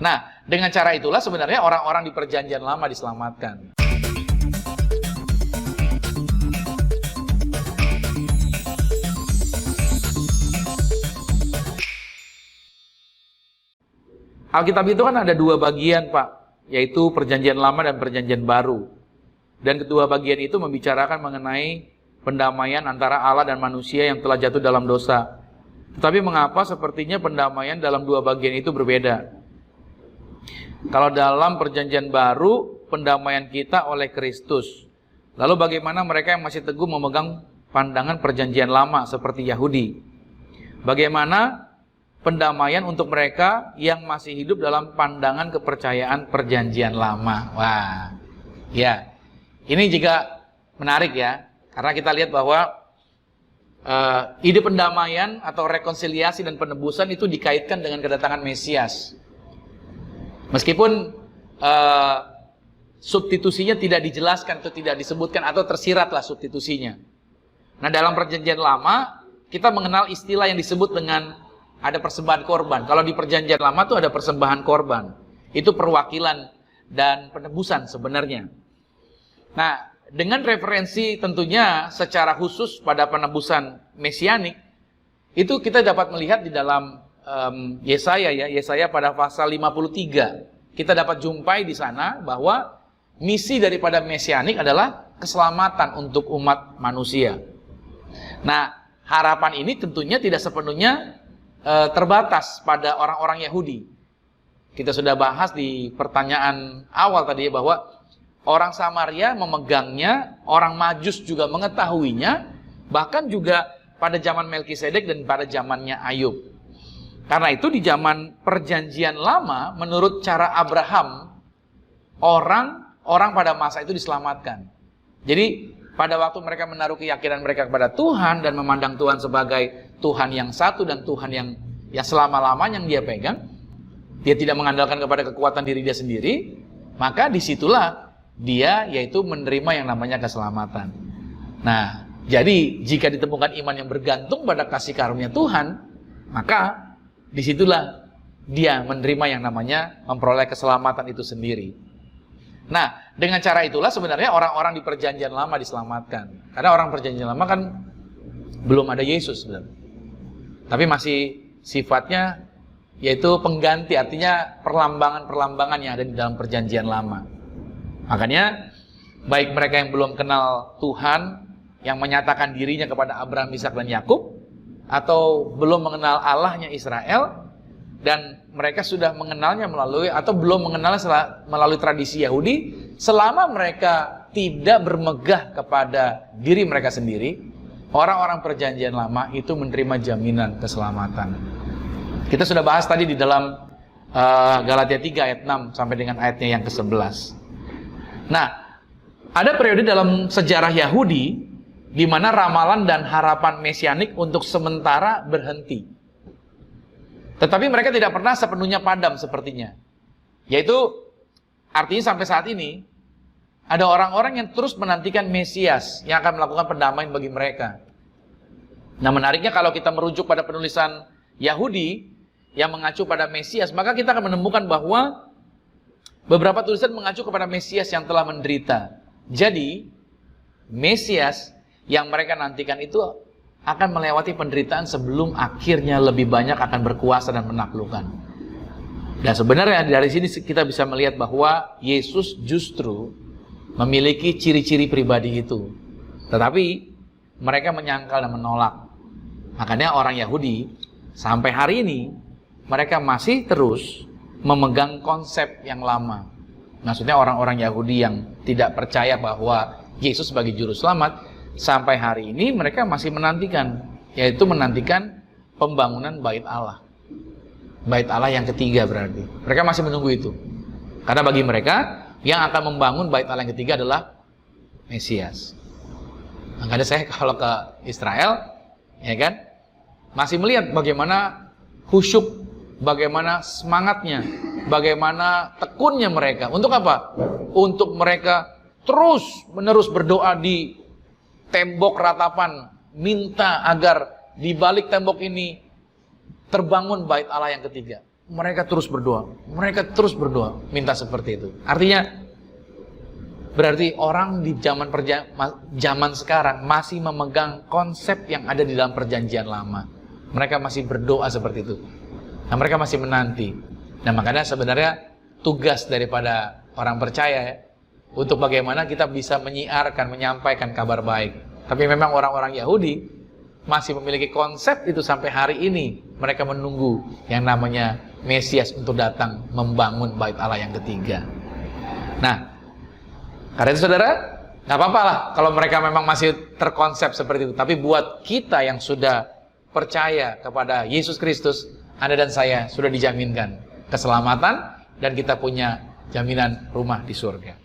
Nah, dengan cara itulah sebenarnya orang-orang di perjanjian lama diselamatkan. Alkitab itu kan ada dua bagian, Pak, yaitu perjanjian lama dan perjanjian baru. Dan kedua bagian itu membicarakan mengenai pendamaian antara Allah dan manusia yang telah jatuh dalam dosa. Tetapi mengapa sepertinya pendamaian dalam dua bagian itu berbeda? Kalau dalam perjanjian baru, pendamaian kita oleh Kristus. Lalu bagaimana mereka yang masih teguh memegang pandangan perjanjian lama seperti Yahudi? Bagaimana pendamaian untuk mereka yang masih hidup dalam pandangan kepercayaan perjanjian lama? Wah, ya, ini juga menarik ya, karena kita lihat bahwa ide pendamaian atau rekonsiliasi dan penebusan itu dikaitkan dengan kedatangan Mesias. Meskipun substitusinya tidak dijelaskan atau tidak disebutkan atau tersiratlah substitusinya. Nah, dalam perjanjian lama kita mengenal istilah yang disebut dengan ada persembahan korban. Kalau di perjanjian lama itu ada persembahan korban. Itu perwakilan dan penebusan sebenarnya. Nah, dengan referensi tentunya secara khusus pada penebusan mesianik, itu kita dapat melihat di dalam Yesaya ya, Yesaya pada pasal 53. Kita dapat jumpai di sana bahwa misi daripada mesianik adalah keselamatan untuk umat manusia. Nah, harapan ini tentunya tidak sepenuhnya terbatas pada orang-orang Yahudi. Kita sudah bahas di pertanyaan awal tadi bahwa orang Samaria memegangnya, orang Majus juga mengetahuinya, bahkan juga pada zaman Melkisedek dan pada zamannya Ayub. Karena itu di zaman perjanjian lama, menurut cara Abraham, orang pada masa itu diselamatkan. Jadi pada waktu mereka menaruh keyakinan mereka kepada Tuhan dan memandang Tuhan sebagai Tuhan yang satu dan Tuhan yang selama-lamanya yang dia pegang, dia tidak mengandalkan kepada kekuatan diri dia sendiri, maka disitulah dia yaitu menerima yang namanya keselamatan. Nah, jadi jika ditemukan iman yang bergantung pada kasih karunia Tuhan, maka disitulah dia menerima yang namanya memperoleh keselamatan itu sendiri. Nah, dengan cara itulah sebenarnya orang-orang di perjanjian lama diselamatkan. Karena orang perjanjian lama kan belum ada Yesus sebenarnya. Tapi masih sifatnya yaitu pengganti, artinya perlambangan-perlambangan yang ada di dalam perjanjian lama. Makanya baik mereka yang belum kenal Tuhan, yang menyatakan dirinya kepada Abraham, Ishak dan Yakub, atau belum mengenal Allahnya Israel, dan mereka sudah mengenalnya melalui atau belum mengenalnya melalui tradisi Yahudi, selama mereka tidak bermegah kepada diri mereka sendiri, orang-orang perjanjian lama itu menerima jaminan keselamatan. Kita sudah bahas tadi di dalam Galatia 3 ayat 6 sampai dengan ayatnya yang ke-11. Nah, ada periode dalam sejarah Yahudi di mana ramalan dan harapan mesianik untuk sementara berhenti. Tetapi mereka tidak pernah sepenuhnya padam sepertinya. Yaitu artinya sampai saat ini ada orang-orang yang terus menantikan Mesias yang akan melakukan pendamaian bagi mereka. Nah, menariknya kalau kita merujuk pada penulisan Yahudi yang mengacu pada Mesias, maka kita akan menemukan bahwa beberapa tulisan mengacu kepada Mesias yang telah menderita. Jadi, Mesias yang mereka nantikan itu akan melewati penderitaan sebelum akhirnya lebih banyak akan berkuasa dan menaklukkan. Dan sebenarnya dari sini kita bisa melihat bahwa Yesus justru memiliki ciri-ciri pribadi itu. Tetapi mereka menyangkal dan menolak. Makanya orang Yahudi sampai hari ini mereka masih terus memegang konsep yang lama. Maksudnya orang-orang Yahudi yang tidak percaya bahwa Yesus sebagai juru selamat, sampai hari ini mereka masih menantikan, yaitu menantikan pembangunan bait Allah. Bait Allah yang ketiga berarti. Mereka masih menunggu itu. Karena bagi mereka yang akan membangun bait Allah yang ketiga adalah Mesias. Makanya saya kalau ke Israel, ya kan, masih melihat bagaimana khusyuk, bagaimana semangatnya, bagaimana tekunnya mereka. Untuk apa? Untuk mereka terus menerus berdoa di tembok ratapan, minta agar di balik tembok ini terbangun bait Allah yang ketiga. mereka terus berdoa. Mereka terus berdoa, minta seperti itu. Artinya, berarti orang di zaman sekarang masih memegang konsep yang ada di dalam perjanjian lama. Mereka masih berdoa seperti itu. Nah, mereka masih menanti. Nah, makanya sebenarnya tugas daripada orang percaya untuk bagaimana kita bisa menyiarkan, menyampaikan kabar baik. Tapi memang orang-orang Yahudi masih memiliki konsep itu sampai hari ini. Mereka menunggu yang namanya Mesias untuk datang membangun bait Allah yang ketiga. Nah, karena itu saudara, nggak apa-apa lah kalau mereka memang masih terkonsep seperti itu. Tapi buat kita yang sudah percaya kepada Yesus Kristus, Anda dan saya sudah dijaminkan keselamatan dan kita punya jaminan rumah di surga.